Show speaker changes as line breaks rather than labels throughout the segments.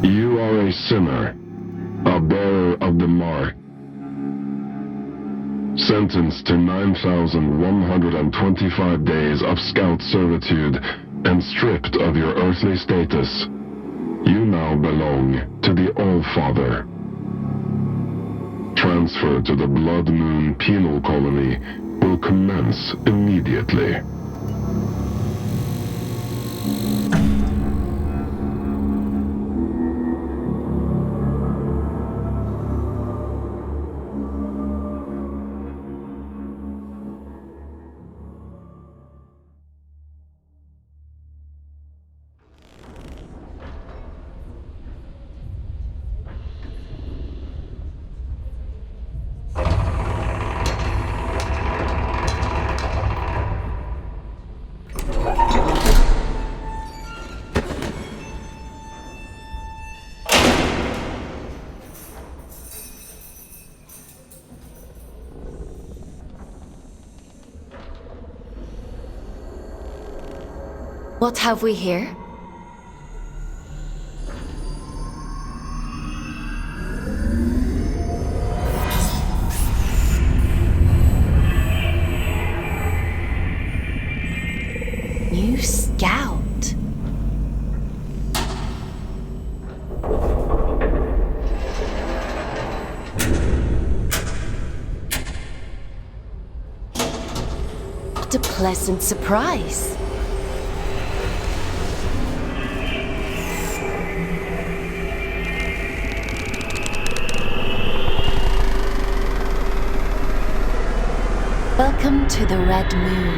You are a sinner, a bearer of the mark, sentenced to 9,125 days of scout servitude and stripped of your earthly status. You now belong to the All-Father. Transfer to the Blood Moon Penal Colony will commence immediately.
What have we here? New scout. What a pleasant surprise. Welcome to the Red Moon.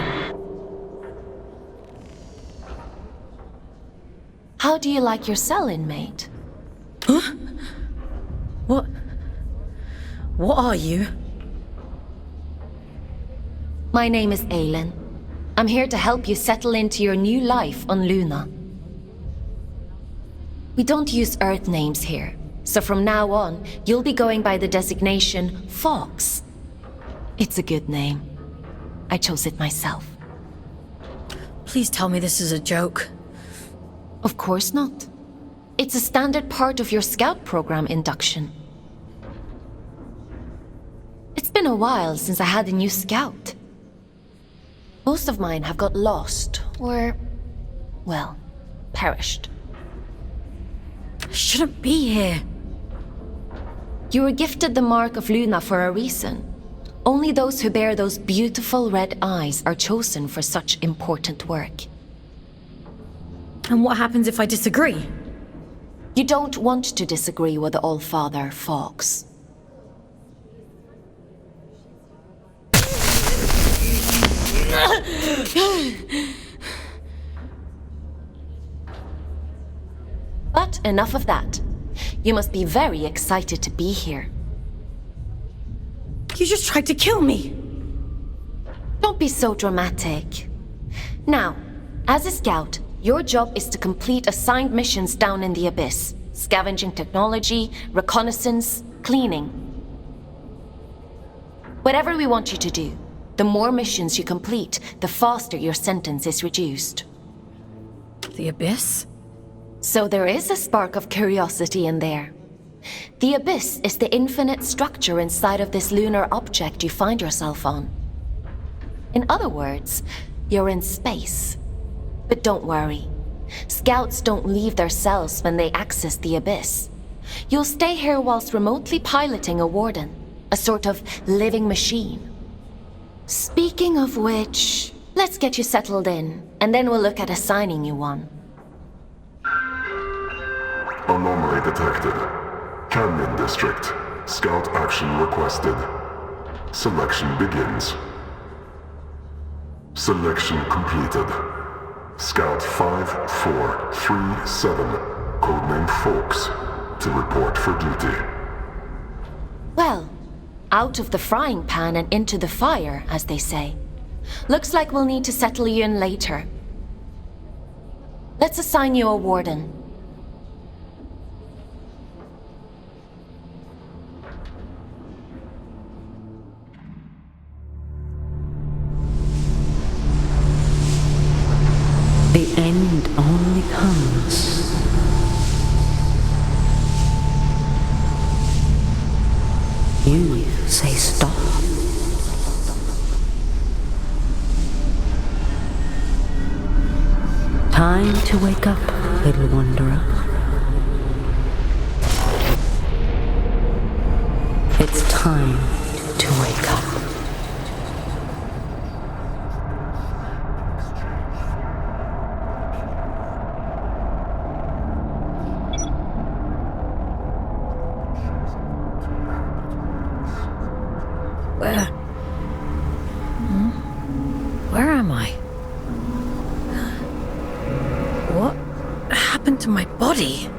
How do you like your cell, inmate?
Huh? What are you?
My name is Aylin. I'm here to help you settle into your new life on Luna. We don't use Earth names here, so from now on, you'll be going by the designation Fox. It's a good name. I chose it myself.
Please tell me this is a joke.
Of course not. It's a standard part of your scout program induction. It's been a while since I had a new scout. Most of mine have got lost, or, well, perished.
I shouldn't be here.
You were gifted the mark of Luna for a reason. Only those who bear those beautiful red eyes are chosen for such important work.
And what happens if I disagree?
You don't want to disagree with the All-Father, Fox. But enough of that. You must be very excited to be here.
You just tried to kill me!
Don't be so dramatic. Now, as a scout, your job is to complete assigned missions down in the Abyss. Scavenging technology, reconnaissance, cleaning. Whatever we want you to do, the more missions you complete, the faster your sentence is reduced.
The Abyss?
So there is a spark of curiosity in there. The Abyss is the infinite structure inside of this lunar object you find yourself on. In other words, you're in space. But don't worry. Scouts don't leave their cells when they access the Abyss. You'll stay here whilst remotely piloting a warden, a sort of living machine. Speaking of which, let's get you settled in, and then we'll look at assigning you one.
Anomaly detected. Canyon District. Scout action requested. Selection begins. Selection completed. Scout 5437, codename Fox, to report for duty.
Well, out of the frying pan and into the fire, as they say. Looks like we'll need to settle you in later. Let's assign you a warden.
The end only comes You say stop. Time to wake up, little wanderer. It's time to wake up.
Where am I? What happened to my body?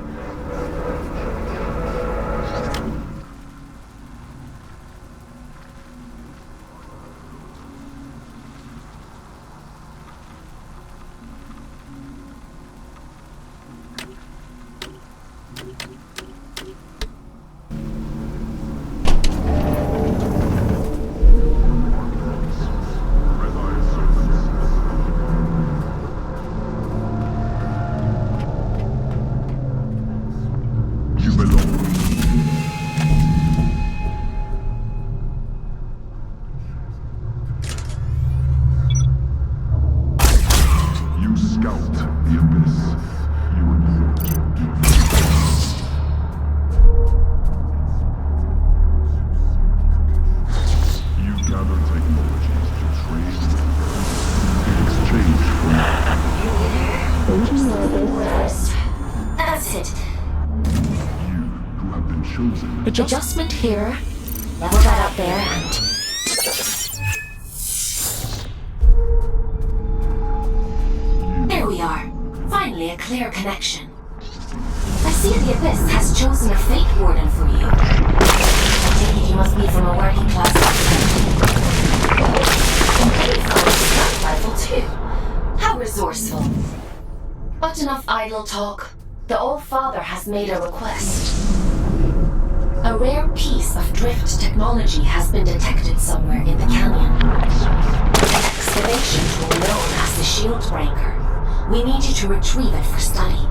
That's it. Adjustment here. Level that out there and... There we are. Finally a clear connection. I see the Abyss has chosen a fate warden for you. I take it you must be from a working class background. And you found a scout rifle too. How resourceful. But enough idle talk. The Old Father has made a request. A rare piece of drift technology has been detected somewhere in the canyon. An excavation tool known as the Shield Breaker. We need you to retrieve it for study.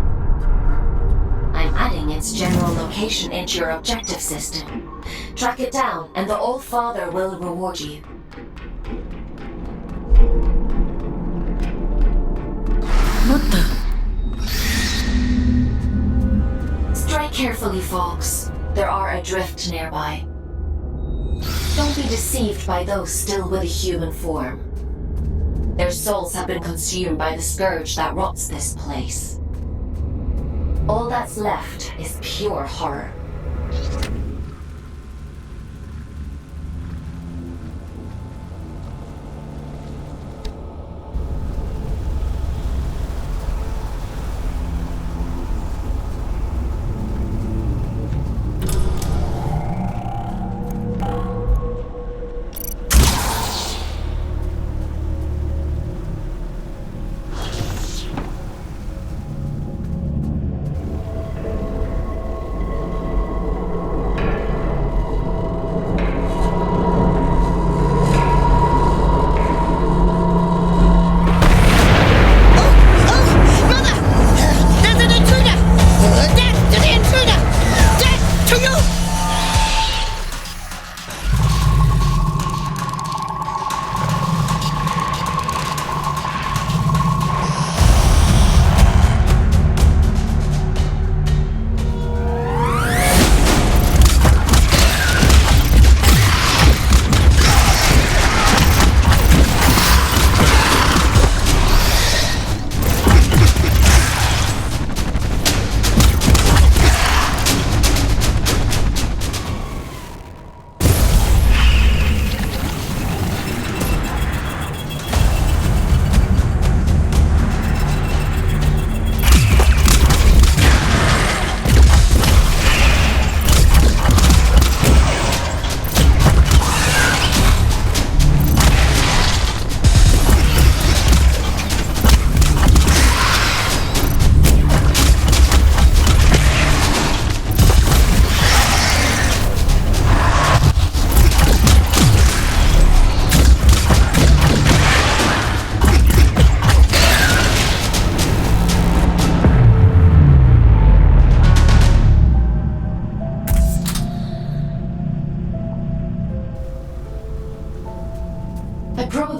I'm adding its general location into your objective system. Track it down, and the Old Father will reward you.
What the?
Strike carefully, folks. There are adrift nearby. Don't be deceived by those still with a human form. Their souls have been consumed by the scourge that rots this place. All that's left is pure horror.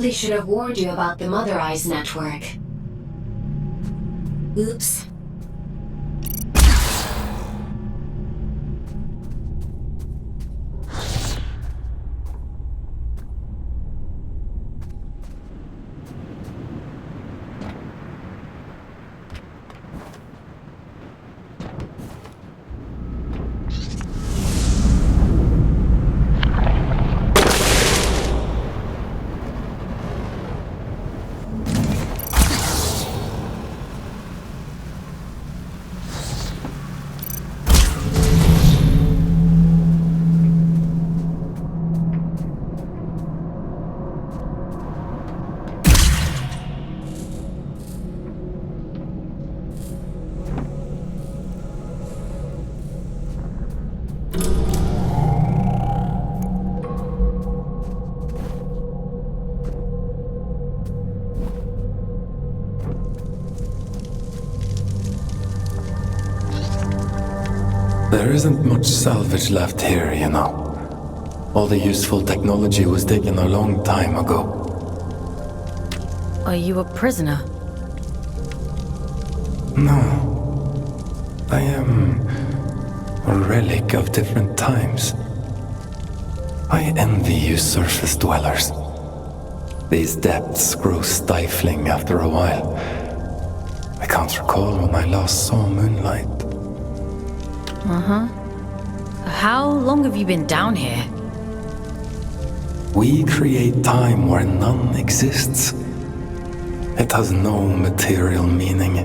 probably should have warned you about the Mother Eyes network. Oops.
There isn't much salvage left here, you know. All the useful technology was taken a long time ago.
Are you a prisoner?
No. I am a relic of different times. I envy you surface dwellers. These depths grow stifling after a while. I can't recall when I last saw moonlight.
Uh-huh. How long have you been down here?
We create time where none exists. It has no material meaning,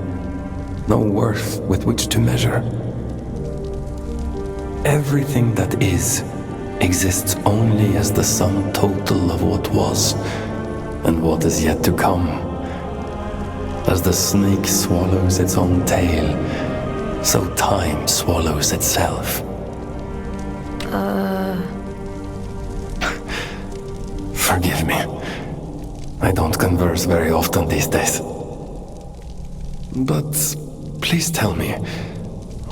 no worth with which to measure. Everything that is exists only as the sum total of what was and what is yet to come. As the snake swallows its own tail, so time swallows itself. Forgive me. I don't converse very often these days. But please tell me,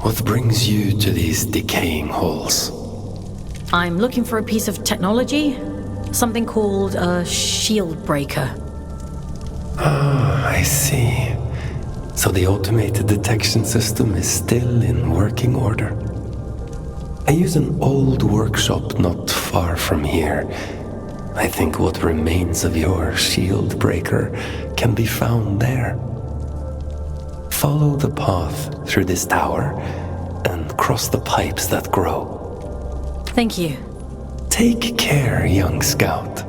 what brings you to these decaying halls?
I'm looking for a piece of technology. Something called a shield breaker.
Ah, I see. So the automated detection system is still in working order. I use an old workshop not far from here. I think what remains of your shield breaker can be found there. Follow the path through this tower and cross the pipes that grow.
Thank you.
Take care, young scout.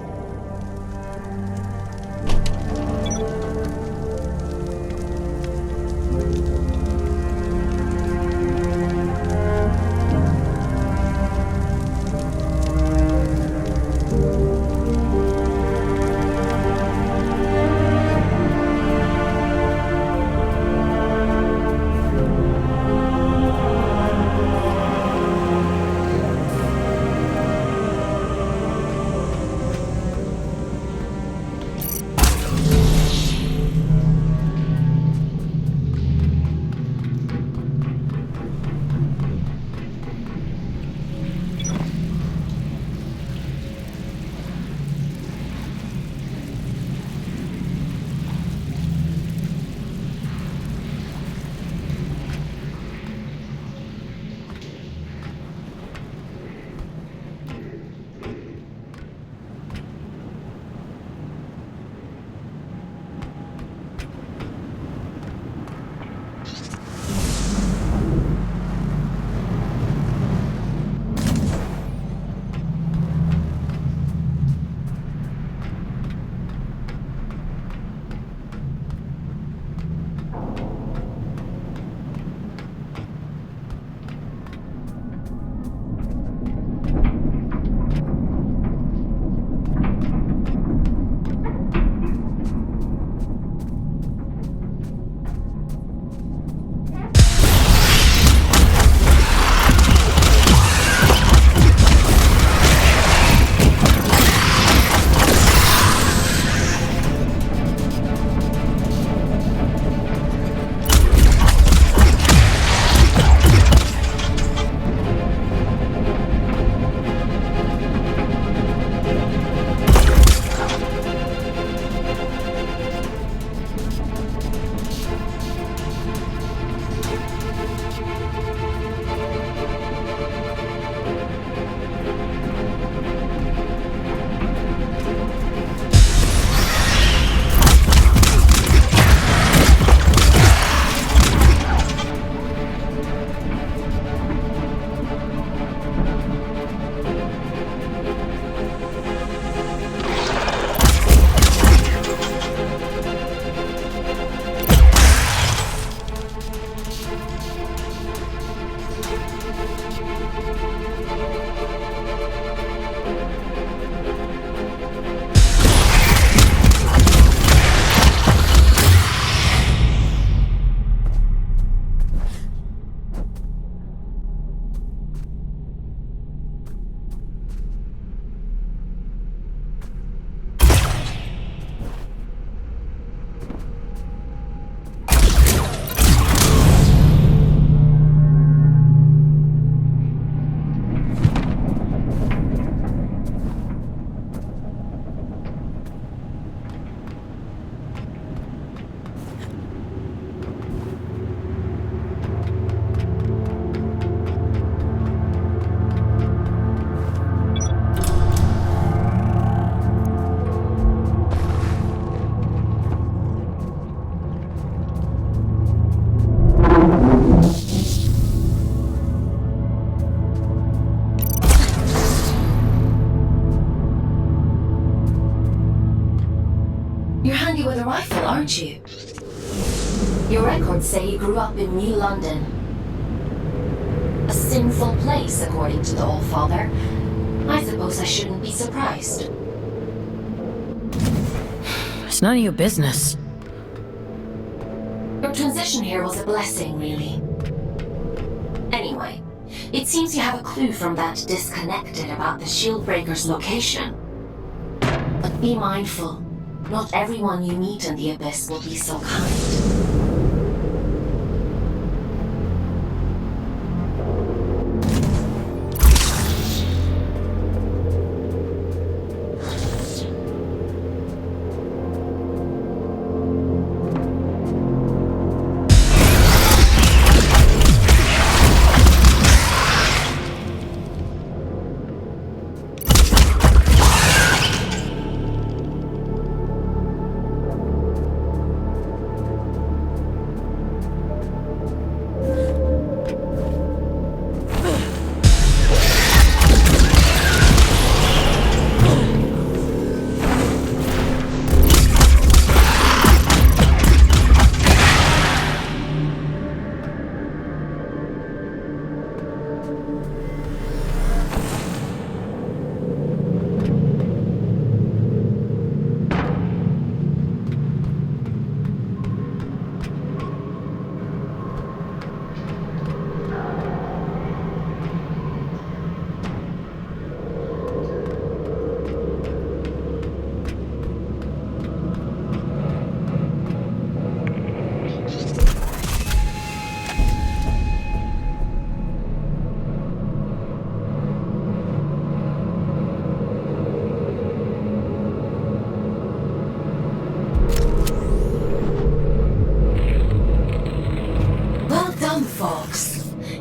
aren't you? Your records say you grew up in New London. A sinful place, according to the All-Father. I suppose I shouldn't be surprised.
It's none of your business.
Your transition here was a blessing, really. Anyway, it seems you have a clue from that disconnected about the Shieldbreaker's location. But be mindful. Not everyone you meet in the Abyss will be so kind.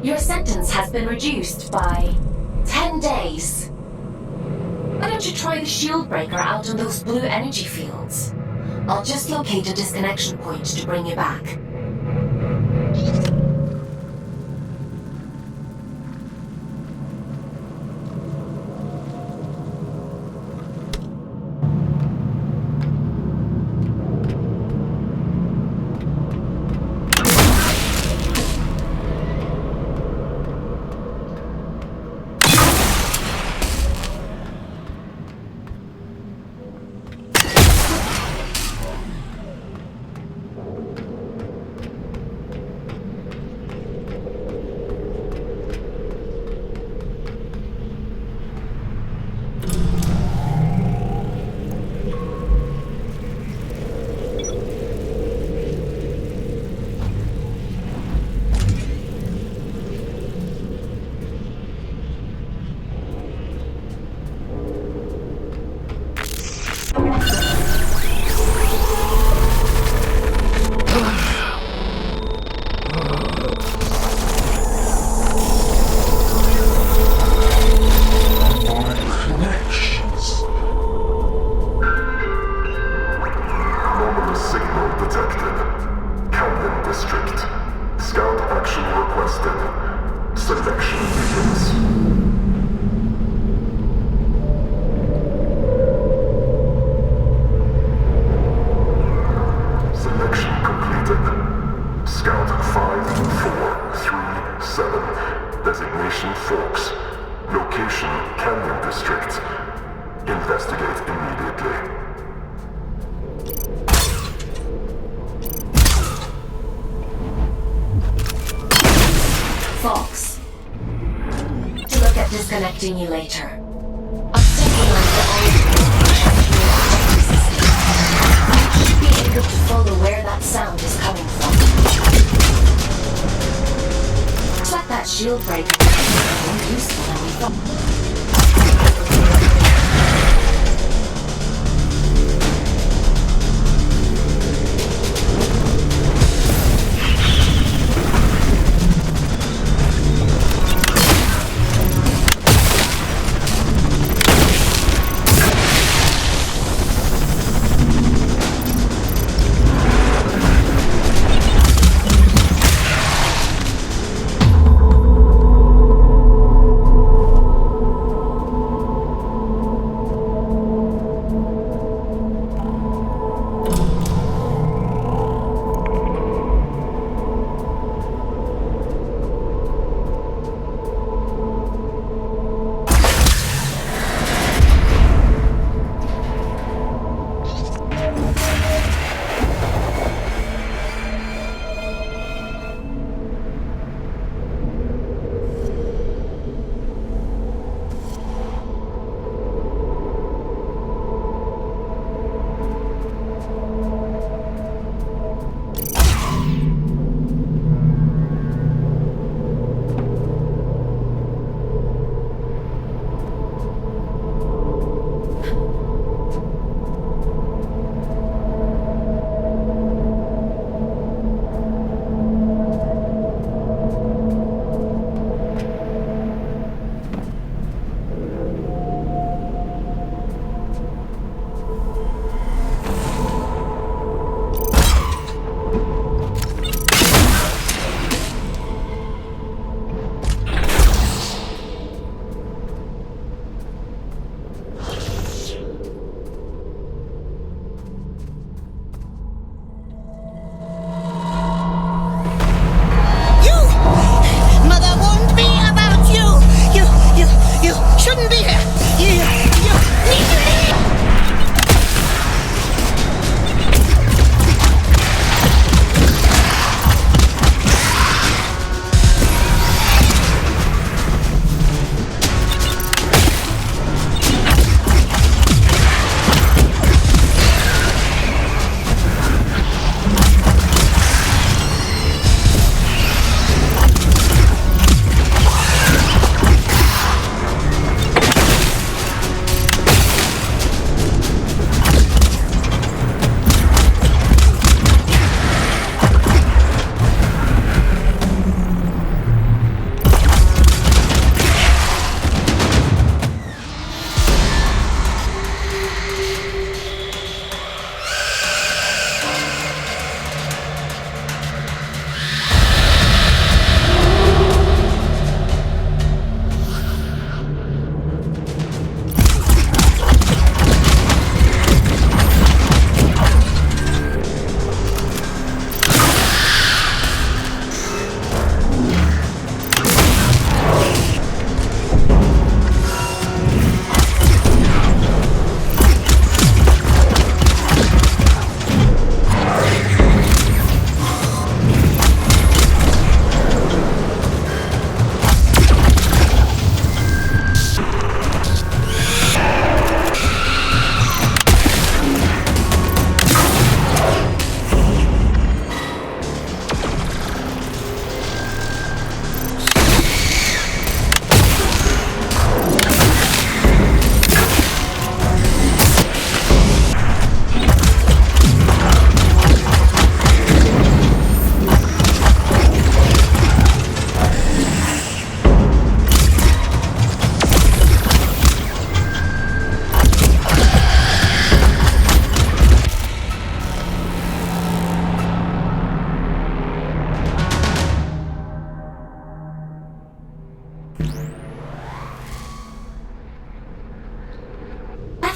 Your sentence has been reduced by 10 days. Why don't you try the Shieldbreaker out on those blue energy fields? I'll just locate a disconnection point to bring you back. Fox. To look at disconnecting you later. I'll synchronize the audio. You should be able to follow where that sound is coming from. Looks like that Shieldbreaker is more useful than we thought.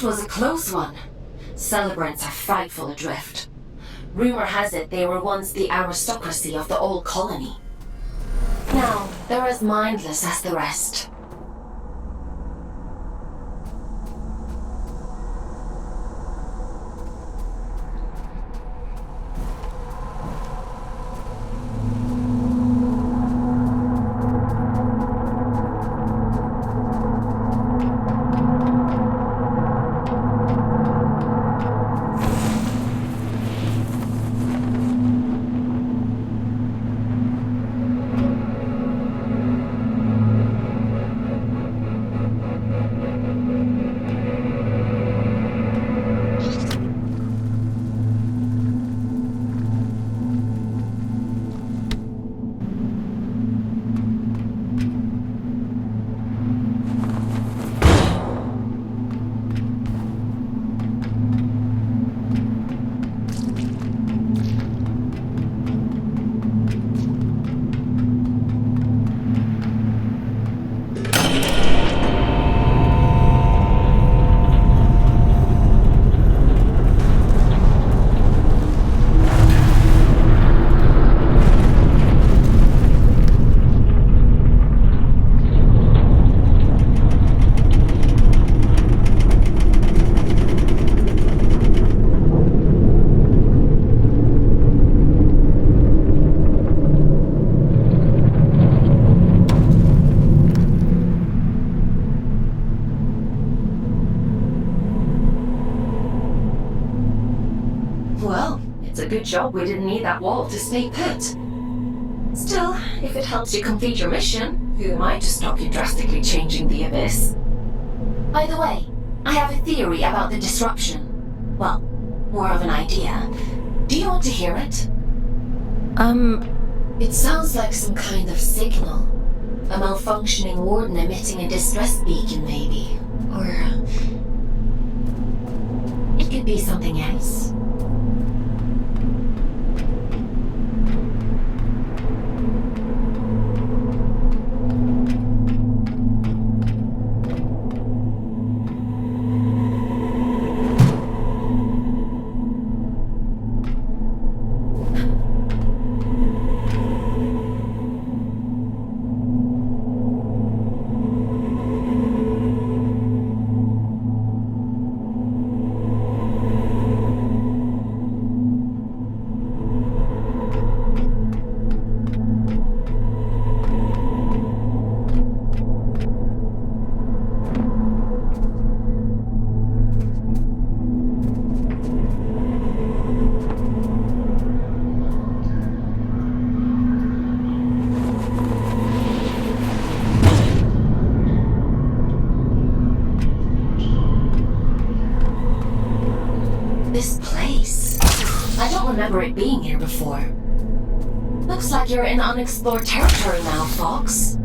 That was a close one. Celebrants are frightful adrift. Rumor has it they were once the aristocracy of the old colony. Now, they're as mindless as the rest. Well, it's a good job we didn't need that wall to stay put. Still, if it helps you complete your mission, who am I to stop you drastically changing the Abyss? By the way, I have a theory about the disruption. Well, more of an idea. Do you want to hear it? It sounds like some kind of signal. A malfunctioning warden emitting a distress beacon, maybe. Or... it could be something else. This place. I don't remember it being here before. Looks like you're in unexplored territory now, Fox.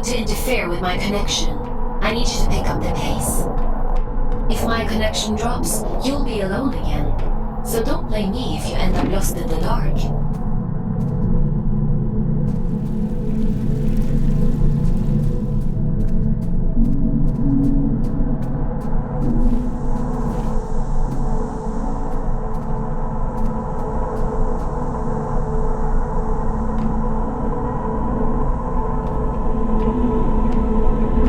to interfere with my connection. I need you to pick up the pace. If my connection drops, you'll be alone again. So don't blame me if you end up lost in the dark.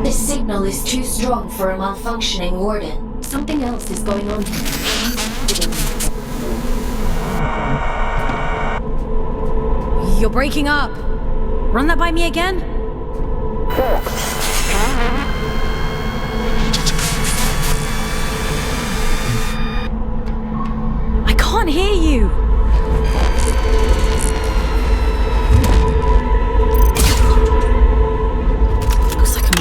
This signal is too strong for a malfunctioning warden. Something else is going on here.
You're breaking up. Run that by me again? I can't hear you. Looks like I'm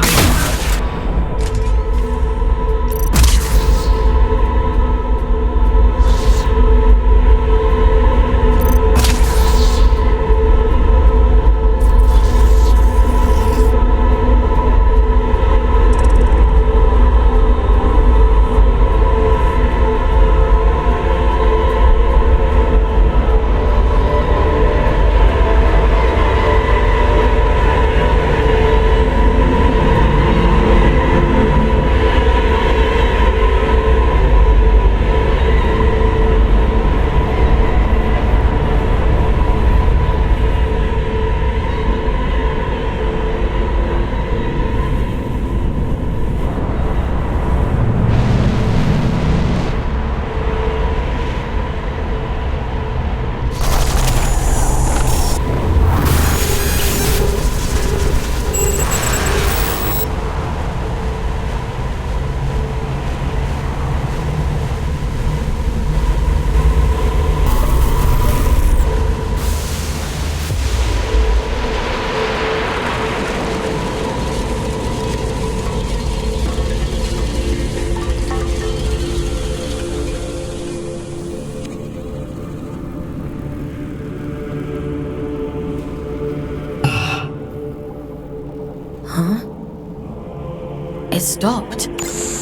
It stopped.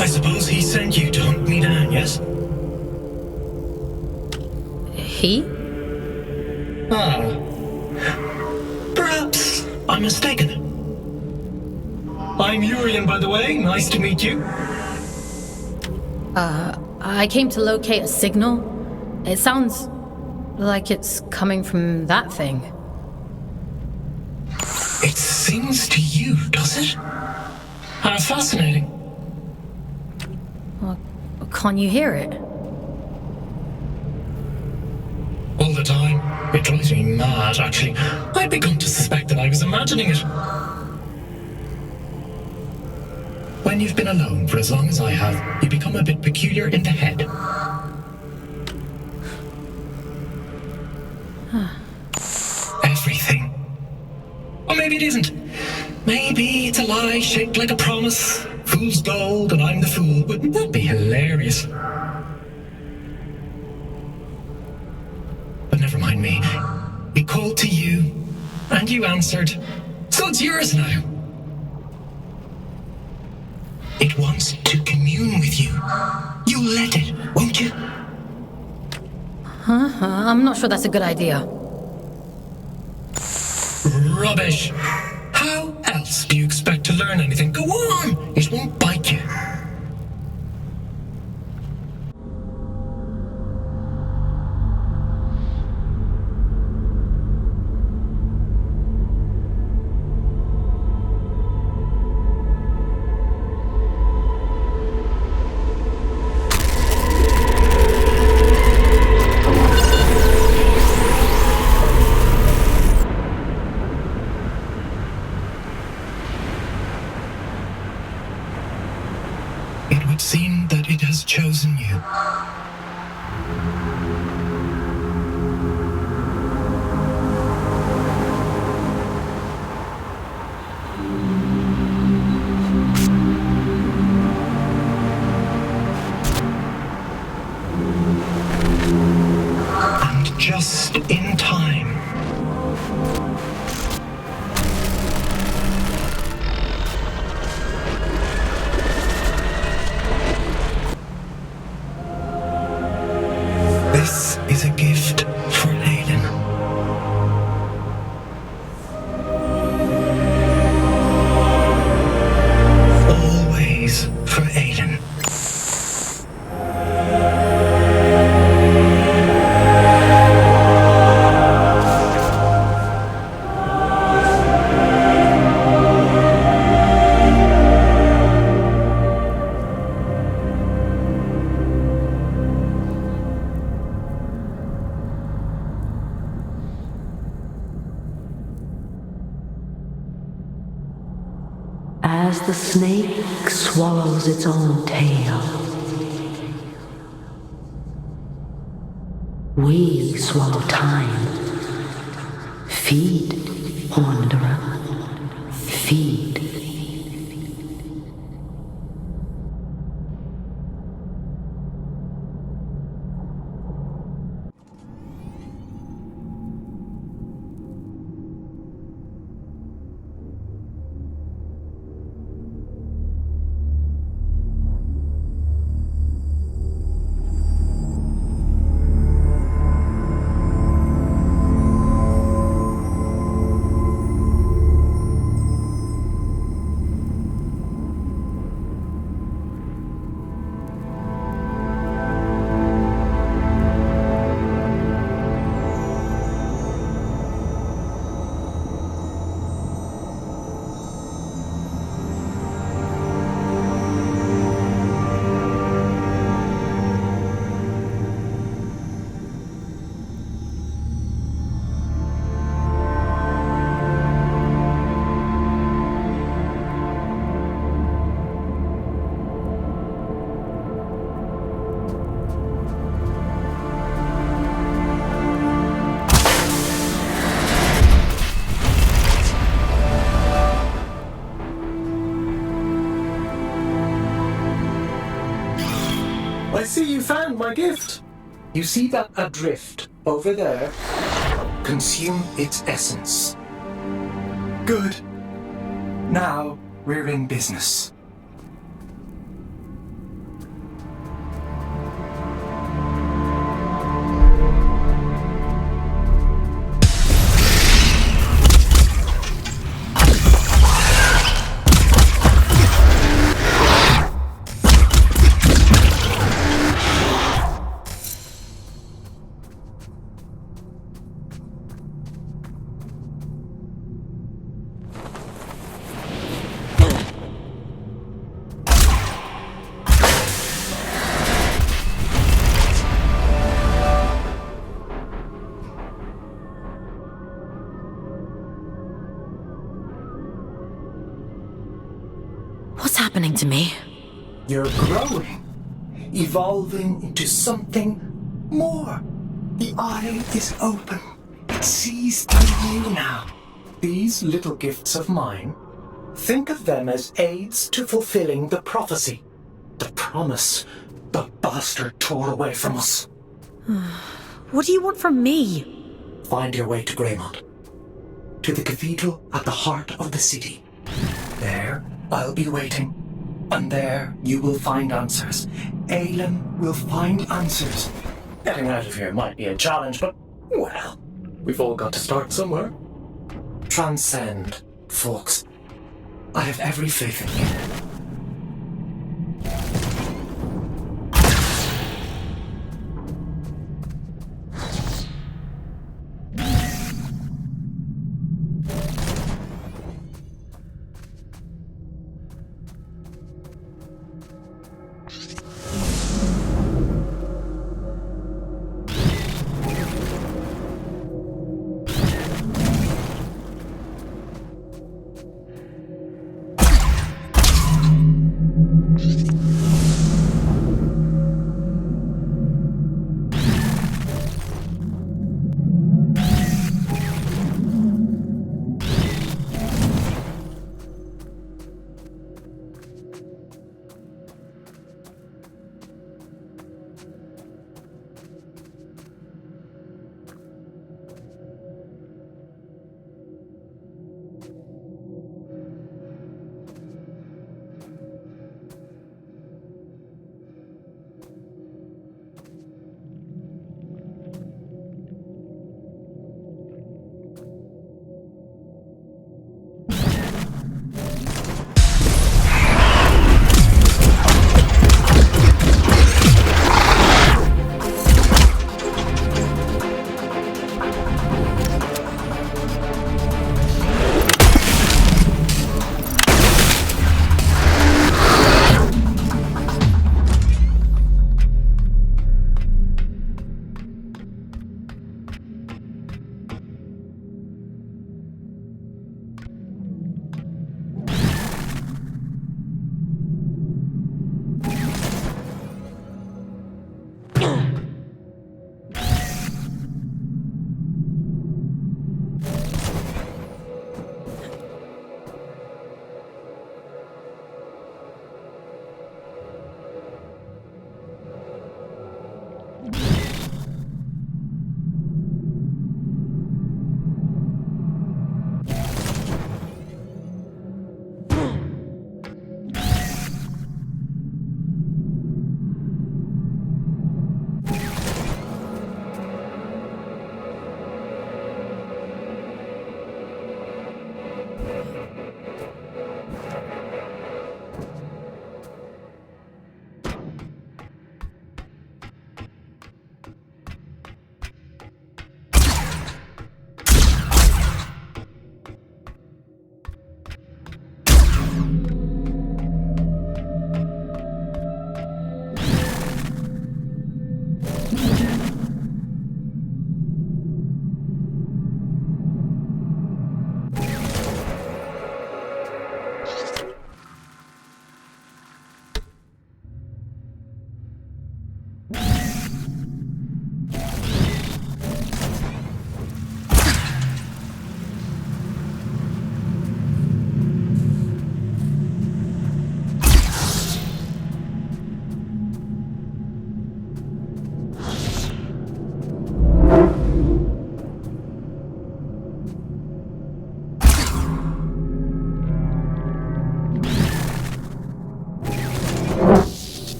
I suppose he sent you to hunt me down, yes?
He?
Ah. Perhaps I'm mistaken. I'm Urian, by the way. Nice to meet you.
I came to locate a signal. It sounds like it's coming from that thing.
It sings to you, does it? How fascinating.
Well, can't you hear it?
All the time. It drives me mad, actually. I'd begun to suspect that I was imagining it. When you've been alone for as long as I have, you become a bit peculiar in the head. Everything. Or maybe it isn't. Maybe it's a lie shaped like a promise. Fool's gold and I'm the fool. Wouldn't that be hilarious? But never mind me. It called to you, and you answered. So it's yours now. It wants to commune with you. You'll let it, won't you?
I'm not sure that's a good idea.
Rubbish. How else do you expect to learn anything? Go on! It won't bite you. It would seem that it has chosen you. And just in time. This is a gift for Aiden. Always for Aiden.
As the snake swallows its own tail, we swallow time. Feed, wanderer, feed.
I see you found my gift. You see that adrift over there? Consume its essence. Good. Now we're in business.
What's happening to me?
You're growing, evolving into something more. The eye is open. It sees through you now. These little gifts of mine, think of them as aids to fulfilling the prophecy, the promise the bastard tore away from us.
What do you want from me?
Find your way to Greymont, to the cathedral at the heart of the city. There, I'll be waiting, and there you will find answers. Aelin will find answers. Getting out of here might be a challenge, but, well, we've all got to start somewhere. Transcend, folks. I have every faith in you.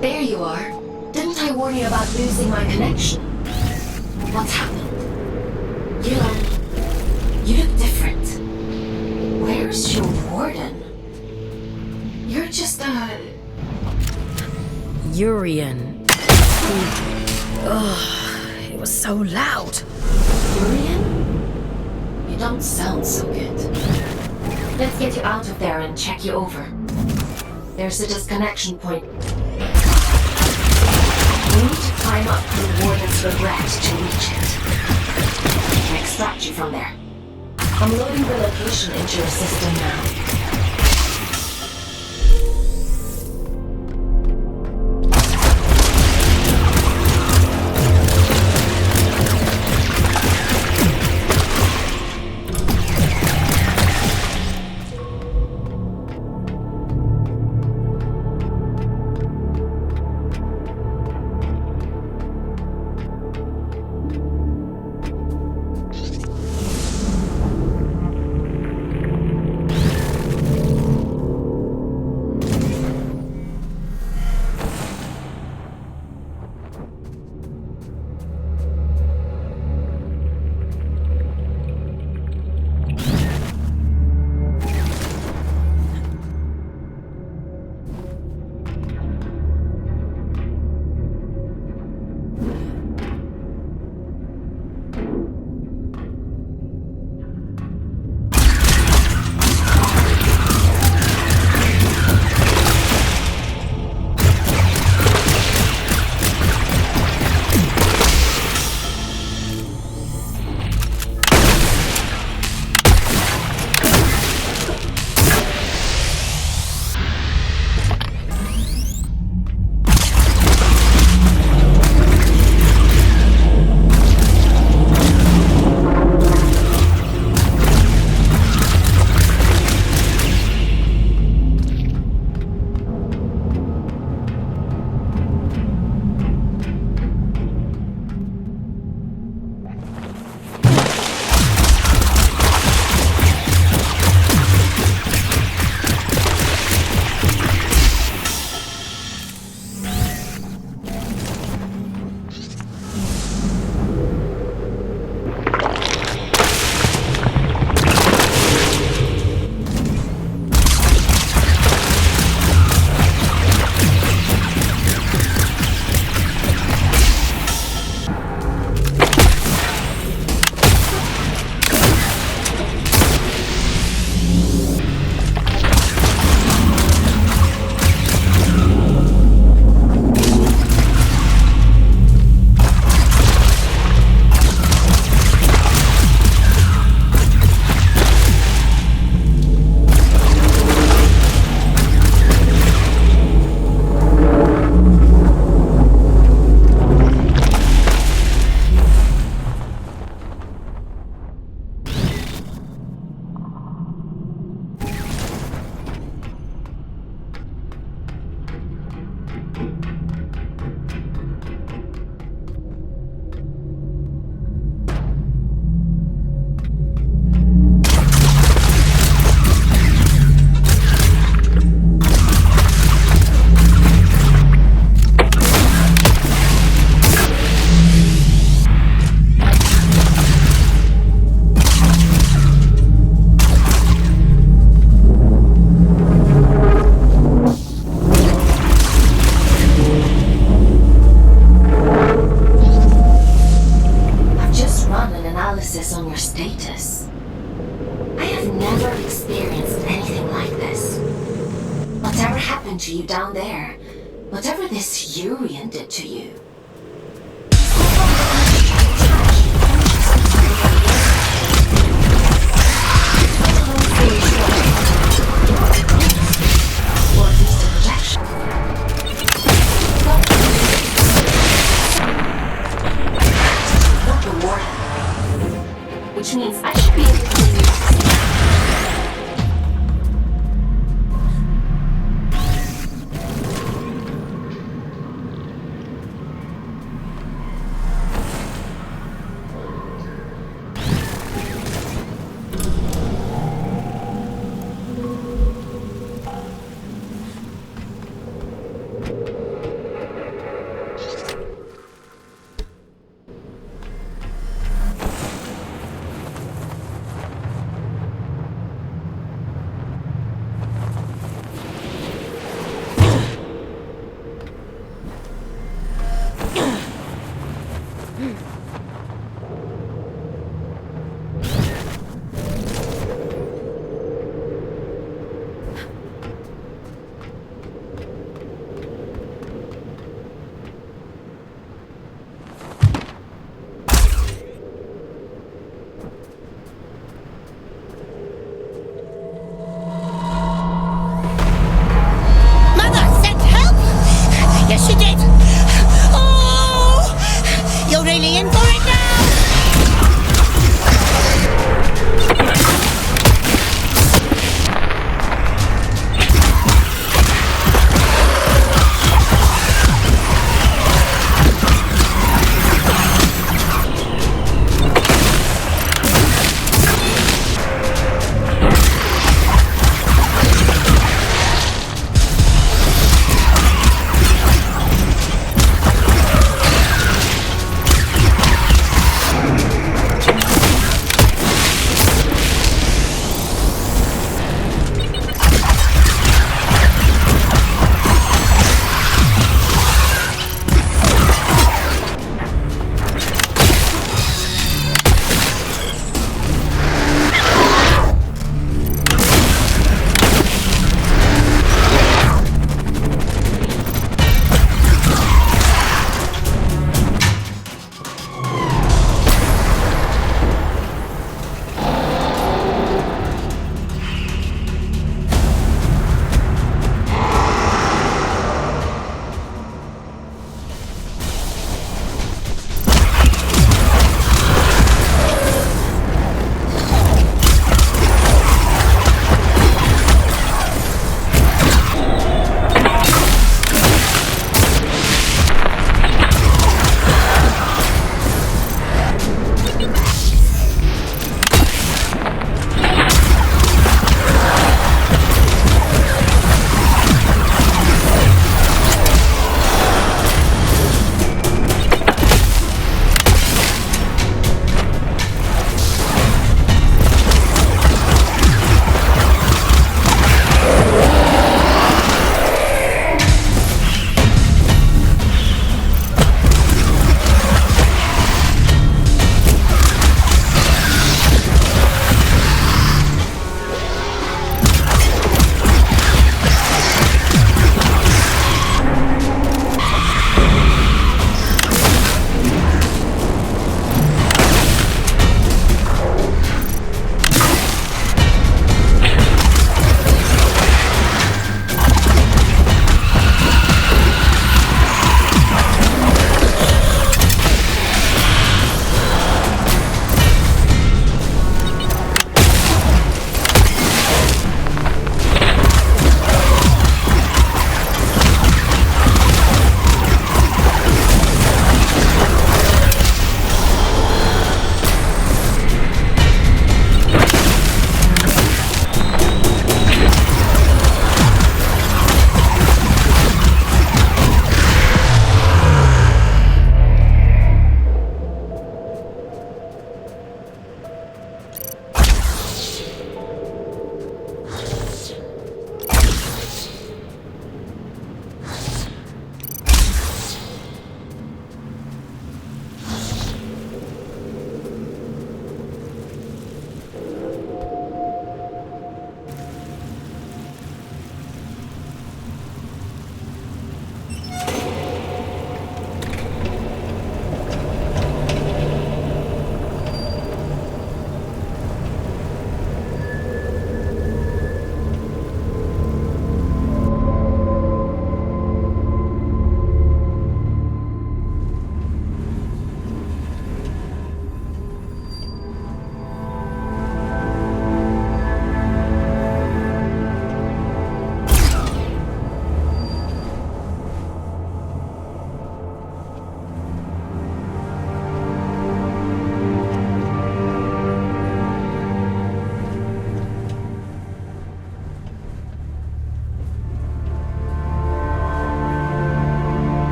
There you are. Didn't I warn you about losing my connection? What's happened? You look different. Where's your warden? You're just
Urian. Ugh, it was so loud.
Urian? You don't sound so good. Let's get you out of there and check you over. There's a disconnection point. We need to climb up the warden's regret to reach it. I can extract you from there. I'm loading the location into your system now. to you down there. Whatever this Urian did to you. Which means I should be able to use this.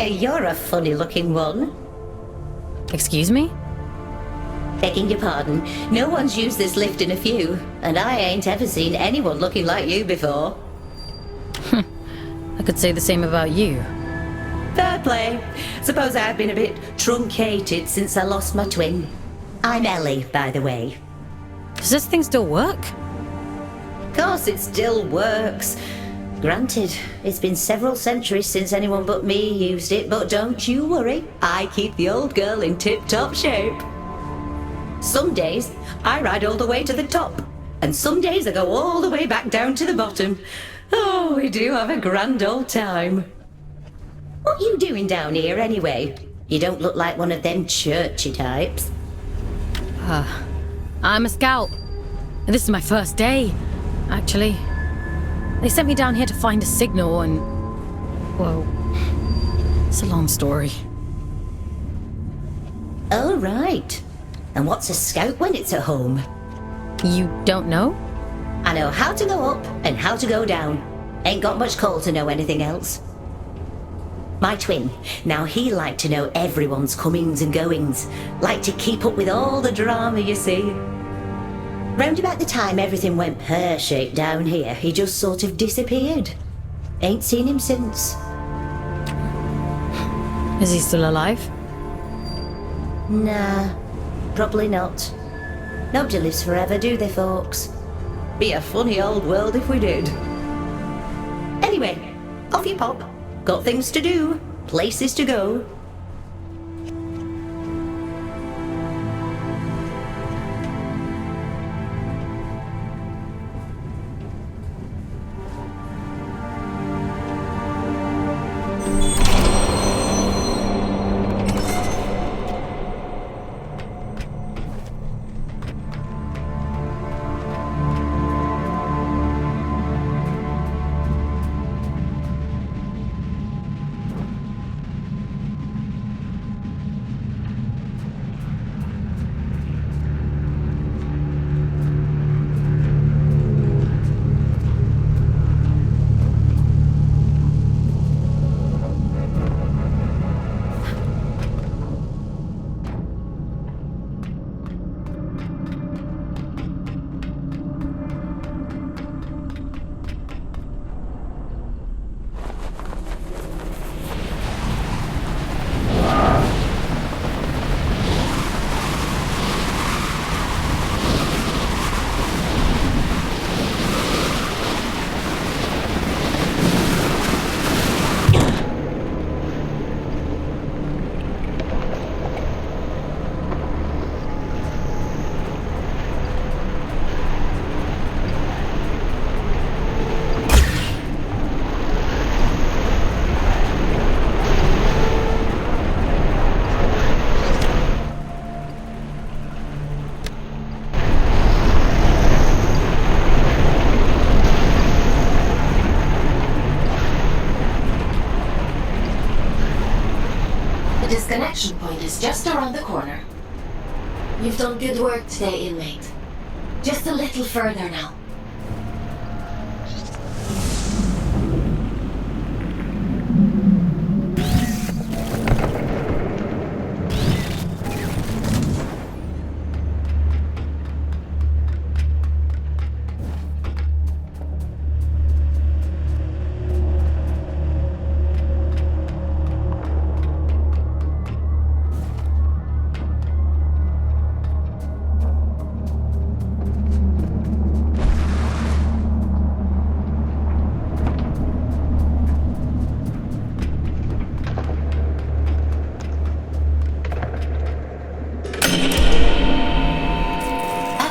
Hey, you're a funny-looking one.
Excuse me?
Begging your pardon, no one's used this lift in a few, and I ain't ever seen anyone looking like you before.
I could say the same about you.
Fair play. Suppose I've been a bit truncated since I lost my twin. I'm Ellie, by the way.
Does this thing still work?
Of course it still works. Granted, it's been several centuries since anyone but me used it, but don't you worry, I keep the old girl in tip-top shape. Some days, I ride all the way to the top, and some days I go all the way back down to the bottom. Oh, we do have a grand old time. What you doing down here anyway? You don't look like one of them churchy types.
I'm a scout. This is my first day, actually. They sent me down here to find a signal and... well, it's a long story.
Oh, right. And what's a scout when it's at home?
You don't know?
I know how to go up and how to go down. Ain't got much call to know anything else. My twin, now he liked to know everyone's comings and goings. Liked to keep up with all the drama, you see. Round about the time everything went pear-shaped down here, he just sort of disappeared. Ain't seen him since.
Is he still alive?
Nah, probably not. Nobody lives forever, do they, folks? Be a funny old world if we did. Anyway, off you pop. Got things to do, places to go.
Disconnection point is just around the corner. You've done good work today, inmate. Just a little further now.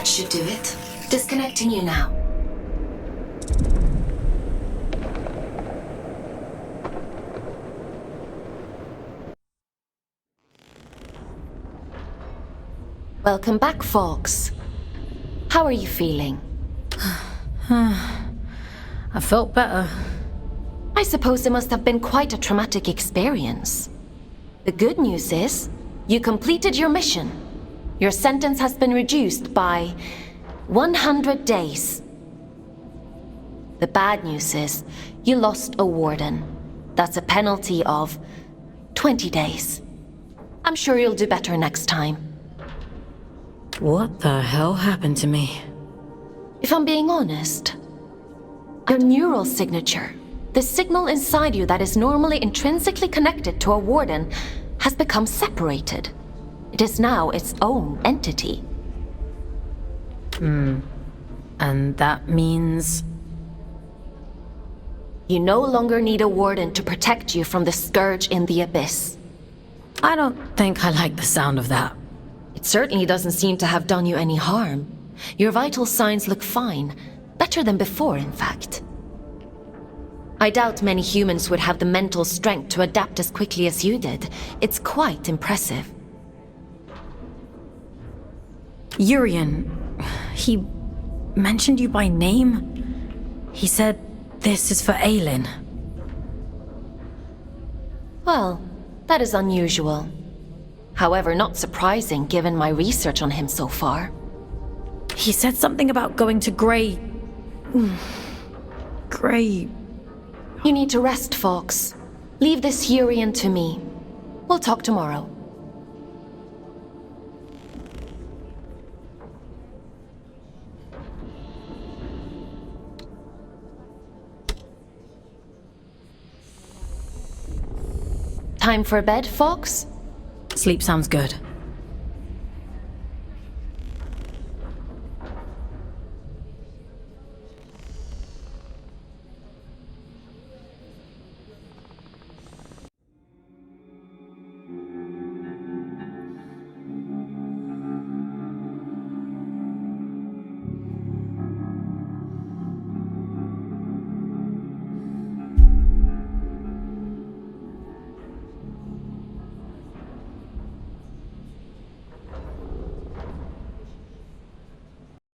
Should do it. Disconnecting you now. Welcome back, folks. How are you feeling?
I felt better.
I suppose it must have been quite a traumatic experience. The good news is, you completed your mission. Your sentence has been reduced by 100 days. The bad news is, you lost a warden. That's a penalty of 20 days. I'm sure you'll do better next time.
What the hell happened to me?
If I'm being honest, your neural signature, the signal inside you that is normally intrinsically connected to a warden, has become separated. It is now its own entity.
And that means...
You no longer need a warden to protect you from the scourge in the Abyss.
I don't think I like the sound of that.
It certainly doesn't seem to have done you any harm. Your vital signs look fine. Better than before, in fact. I doubt many humans would have the mental strength to adapt as quickly as you did. It's quite impressive.
Urian, he mentioned you by name? He said this is for Aelin.
Well, that is unusual. However, not surprising given my research on him so far.
He said something about going to Grey... Grey...
You need to rest, Fox. Leave this Urian to me. We'll talk tomorrow. Time for bed, Fox?
Sleep sounds good.